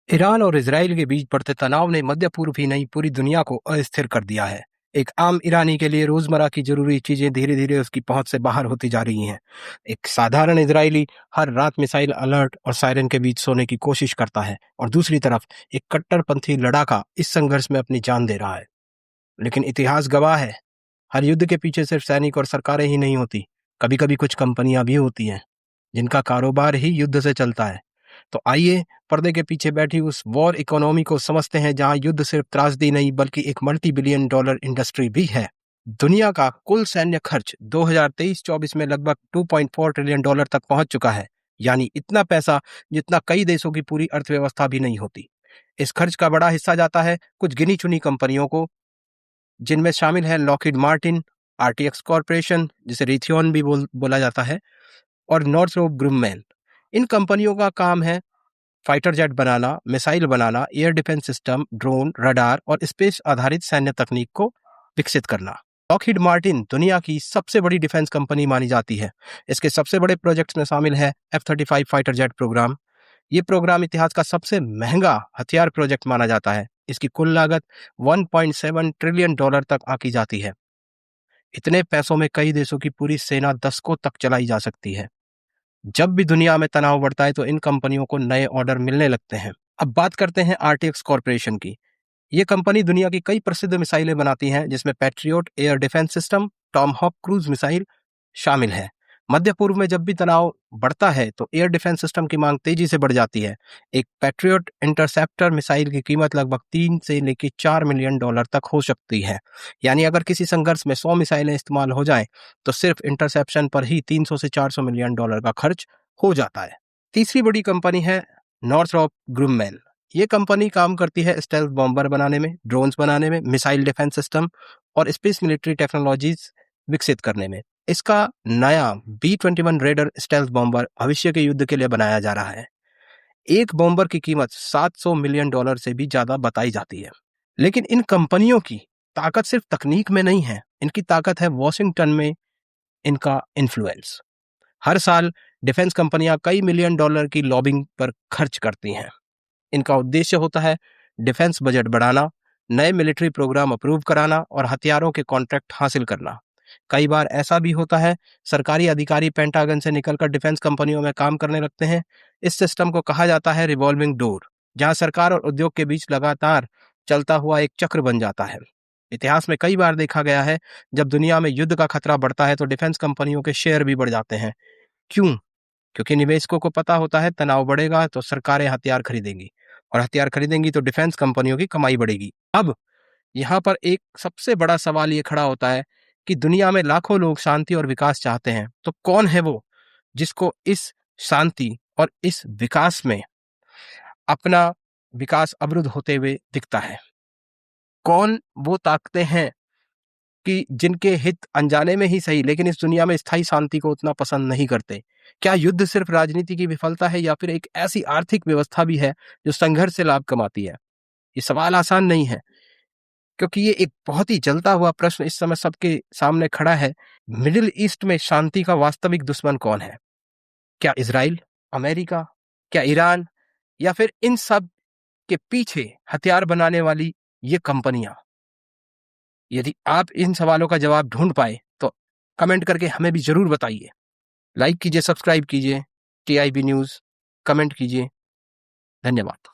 Iran और Israel के बीच बढ़ते तनाव ने मध्य पूर्व ही नहीं पूरी दुनिया को अस्थिर कर दिया है। एक आम ईरानी के लिए रोजमर्रा की जरूरी चीजें धीरे धीरे उसकी पहुंच से बाहर होती जा रही हैं। एक साधारण इजरायली हर रात मिसाइल अलर्ट और सायरन के बीच सोने की कोशिश करता है और दूसरी तरफ एक कट्टरपंथी लड़ाका इस संघर्ष में अपनी जान दे रहा है। लेकिन इतिहास गवाह है, हर युद्ध के पीछे सिर्फ सैनिक और सरकारें ही नहीं होती। कभी कभी कुछ कंपनियां भी होती हैं जिनका कारोबार ही युद्ध से चलता है। तो आइए पर्दे के पीछे बैठी उस वॉर इकोनॉमी को समझते हैं जहां युद्ध सिर्फ त्रासदी नहीं बल्कि एक मल्टी बिलियन डॉलर इंडस्ट्री भी है। दुनिया का कुल सैन्य खर्च 2023-24 में लगभग 2.4 ट्रिलियन डॉलर तक पहुंच चुका है, यानी इतना पैसा जितना कई देशों की पूरी अर्थव्यवस्था भी नहीं होती। इस खर्च का बड़ा हिस्सा जाता है कुछ गिनी चुनी कंपनियों को, जिनमें शामिल है लॉकहीड मार्टिन, आरटीएक्स कॉर्पोरेशन जिसे रिथियन भी बोला जाता है, और नॉर्थरोप ग्रुममैन। इन कंपनियों का काम है फाइटर जेट बनाना, मिसाइल बनाना, air defence system, drone, radar और स्पेस आधारित सैन्य तकनीक को विकसित करना। लॉकहीड मार्टिन दुनिया की सबसे बड़ी डिफेंस कंपनी मानी जाती है। इसके सबसे बड़े प्रोजेक्ट्स में शामिल है F-35 फाइटर जेट प्रोग्राम। ये प्रोग्राम इतिहास का सबसे महंगा हथियार प्रोजेक्ट माना जाता है। इसकी कुल लागत 1.7 ट्रिलियन डॉलर तक आंकी जाती है। इतने पैसों में कई देशों की पूरी सेना दशकों तक चलाई जा सकती है। जब भी दुनिया में तनाव बढ़ता है तो इन कंपनियों को नए ऑर्डर मिलने लगते हैं। अब बात करते हैं आरटीएक्स कॉर्पोरेशन की। ये कंपनी दुनिया की कई प्रसिद्ध मिसाइलें बनाती है जिसमें patriot air defence system, Tomahawk cruise missile शामिल है। मध्य पूर्व में जब भी तनाव बढ़ता है तो एयर डिफेंस सिस्टम की मांग तेजी से बढ़ जाती है। एक पैट्रियोट इंटरसेप्टर मिसाइल की कीमत लगभग 3 से लेकर 4 मिलियन डॉलर तक हो सकती है। यानी अगर किसी संघर्ष में 100 मिसाइलें इस्तेमाल हो जाएं तो सिर्फ इंटरसेप्शन पर ही 300 से 400 मिलियन डॉलर का खर्च हो जाता है। तीसरी बड़ी कंपनी है नॉर्थरोप ग्रुममैन। ये कंपनी काम करती है स्टेल्थ बॉम्बर बनाने में, ड्रोन्स बनाने में, मिसाइल डिफेंस सिस्टम और स्पेस मिलिट्री टेक्नोलॉजीज विकसित करने में। इसका नया B-21 रेडर स्टेल्थ बॉम्बर भविष्य के युद्ध के लिए बनाया जा रहा है। एक बॉम्बर की कीमत 700 मिलियन डॉलर से भी ज्यादा बताई जाती है। लेकिन इन कंपनियों की ताकत सिर्फ तकनीक में नहीं है, इनकी ताकत है वॉशिंगटन में इनका इन्फ्लुएंस। हर साल डिफेंस कंपनियां कई मिलियन डॉलर की लॉबिंग पर खर्च करती हैं। इनका उद्देश्य होता है डिफेंस बजट बढ़ाना, नए मिलिट्री प्रोग्राम अप्रूव कराना और हथियारों के कॉन्ट्रैक्ट हासिल करना। कई बार ऐसा भी होता है सरकारी अधिकारी पेंटागन से निकलकर डिफेंस कंपनियों में काम करने लगते हैं। इस सिस्टम को कहा जाता है रिवॉल्विंग डोर, जहां सरकार और उद्योग के बीच लगातार चलता हुआ एक चक्र बन जाता है। इतिहास में कई बार देखा गया है जब दुनिया में युद्ध का खतरा बढ़ता है तो डिफेंस कंपनियों के शेयर भी बढ़ जाते हैं। क्यों? क्योंकि निवेशकों को पता होता है तनाव बढ़ेगा तो सरकारें हथियार खरीदेंगी और हथियार खरीदेंगी तो डिफेंस कंपनियों की कमाई बढ़ेगी। अब यहाँ पर एक सबसे बड़ा सवाल ये खड़ा होता है कि दुनिया में लाखों लोग शांति और विकास चाहते हैं, तो कौन है वो जिसको इस शांति और इस विकास में अपना विकास अवरुद्ध होते हुए दिखता है? कौन वो ताकतें हैं कि जिनके हित अनजाने में ही सही लेकिन इस दुनिया में स्थायी शांति को उतना पसंद नहीं करते? क्या युद्ध सिर्फ राजनीति की विफलता है या फिर एक ऐसी आर्थिक व्यवस्था भी है जो संघर्ष से लाभ कमाती है? ये सवाल आसान नहीं है, क्योंकि ये एक बहुत ही जलता हुआ प्रश्न इस समय सबके सामने खड़ा है। मिडिल ईस्ट में शांति का वास्तविक दुश्मन कौन है? क्या इजराइल, अमेरिका, क्या ईरान, या फिर इन सब के पीछे हथियार बनाने वाली ये कंपनियां? यदि आप इन सवालों का जवाब ढूंढ पाए तो कमेंट करके हमें भी जरूर बताइए। लाइक कीजिए, सब्सक्राइब कीजिए TIB न्यूज़, कमेंट कीजिए। धन्यवाद।